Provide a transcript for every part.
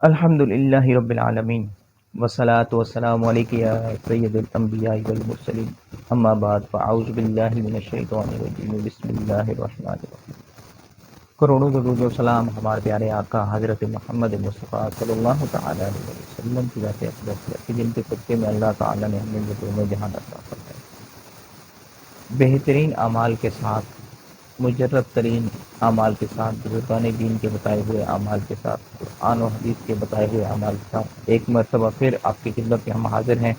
الحمد للہ رب العالمین والصلاة والسلام علیک یا سید الانبیاء والمرسلین اما بعد فاعوذ باللہ من الشیطان الرجیم بسم اللہ الرحمن الرحیم۔ کروڑوں درود و سلام ہمارے پیارے آقا حضرت محمد مصطفیٰ صلی اللہ تعالی علیہ وسلم کی ذات اقدس پر کہ جن کے صدقے میں اللہ تعالی نے ہمیں دونوں جہان عطا فرمائے۔ بہترین اعمال کے ساتھ، مجرد ترین اعمال کے ساتھ، بزرگان دین کے بتائے ہوئے اعمال کے ساتھ، قرآن و حدیث کے بتائے ہوئے اعمال کے ساتھ ایک مرتبہ پھر آپ کی خدمت میں ہم حاضر ہیں۔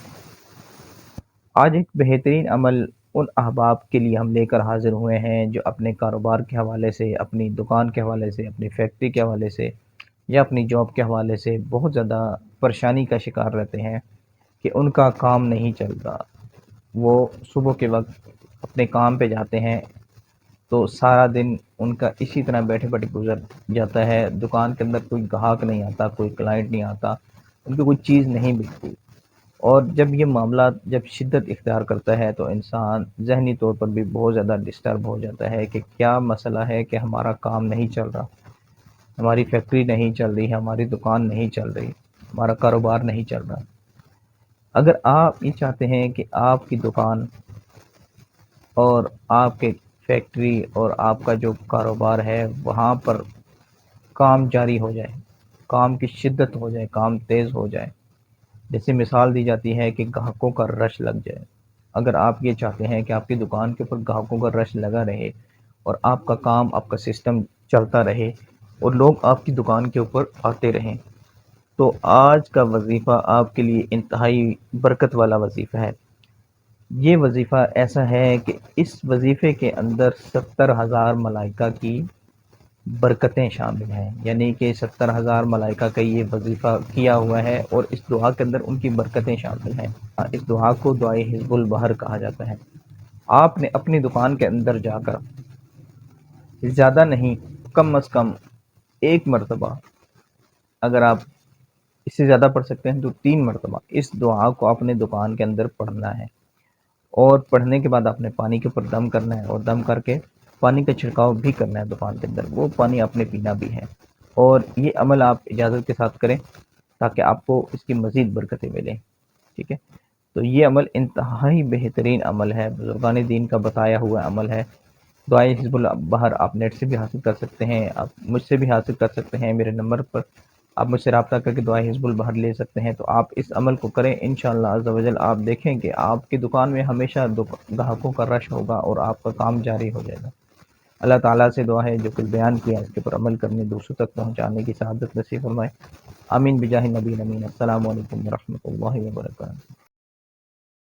آج ایک بہترین عمل ان احباب کے لیے ہم لے کر حاضر ہوئے ہیں جو اپنے کاروبار کے حوالے سے، اپنی دکان کے حوالے سے، اپنی فیکٹری کے حوالے سے یا اپنی جاب کے حوالے سے بہت زیادہ پریشانی کا شکار رہتے ہیں کہ ان کا کام نہیں چلتا۔ وہ صبح کے وقت اپنے کام پہ جاتے ہیں تو سارا دن ان کا اسی طرح بیٹھے بیٹھے گزر جاتا ہے، دکان کے اندر کوئی گاہک نہیں آتا، کوئی کلائنٹ نہیں آتا، ان کو کوئی چیز نہیں ملتی۔ اور جب یہ معاملات جب شدت اختیار کرتا ہے تو انسان ذہنی طور پر بھی بہت زیادہ ڈسٹرب ہو جاتا ہے کہ کیا مسئلہ ہے کہ ہمارا کام نہیں چل رہا، ہماری فیکٹری نہیں چل رہی، ہماری دکان نہیں چل رہی، ہمارا کاروبار نہیں چل رہا۔ اگر آپ یہ چاہتے ہیں کہ آپ کی دکان اور آپ کے فیکٹری اور آپ کا جو کاروبار ہے وہاں پر کام جاری ہو جائے، کام کی شدت ہو جائے، کام تیز ہو جائے، جیسے مثال دی جاتی ہے کہ گاہکوں کا رش لگ جائے، اگر آپ یہ چاہتے ہیں کہ آپ کی دکان کے اوپر گاہکوں کا رش لگا رہے اور آپ کا کام، آپ کا سسٹم چلتا رہے اور لوگ آپ کی دکان کے اوپر آتے رہیں، تو آج کا وظیفہ آپ کے لیے انتہائی برکت والا وظیفہ ہے۔ یہ وظیفہ ایسا ہے کہ اس وظیفے کے اندر 70,000 ملائکہ کی برکتیں شامل ہیں، یعنی کہ 70,000 ملائکہ کا یہ وظیفہ کیا ہوا ہے اور اس دعا کے اندر ان کی برکتیں شامل ہیں۔ اس دعا کو دعائے حزب البحر کہا جاتا ہے۔ آپ نے اپنی دکان کے اندر جا کر زیادہ نہیں، کم از کم ایک مرتبہ، اگر آپ اس سے زیادہ پڑھ سکتے ہیں تو 3 مرتبہ اس دعا کو اپنے دکان کے اندر پڑھنا ہے، اور پڑھنے کے بعد آپ نے پانی کے اوپر دم کرنا ہے اور دم کر کے پانی کا چھڑکاؤ بھی کرنا ہے دکان کے اندر، وہ پانی آپ نے پینا بھی ہے، اور یہ عمل آپ اجازت کے ساتھ کریں تاکہ آپ کو اس کی مزید برکتیں ملیں، ٹھیک ہے؟ تو یہ عمل انتہائی بہترین عمل ہے، بزرگان دین کا بتایا ہوا عمل ہے۔ دعائے حزب البحر آپ نیٹ سے بھی حاصل کر سکتے ہیں، آپ مجھ سے بھی حاصل کر سکتے ہیں، میرے نمبر پر آپ مجھ سے رابطہ کر کے دعائے حزب البحر لے سکتے ہیں۔ تو آپ اس عمل کو کریں، انشاءاللہ عز و جل آپ دیکھیں کہ آپ کی دکان میں ہمیشہ گاہکوں کا رش ہوگا اور آپ کا کام جاری ہو جائے گا۔ اللہ تعالیٰ سے دعا ہے جو کچھ بیان کیا اس کے پر عمل کرنے، دوسروں تک پہنچانے کی سعادت نصیب فرمائے۔ آمین بجاہ نبی امین۔ السلام علیکم ورحمۃ اللہ وبرکاتہ۔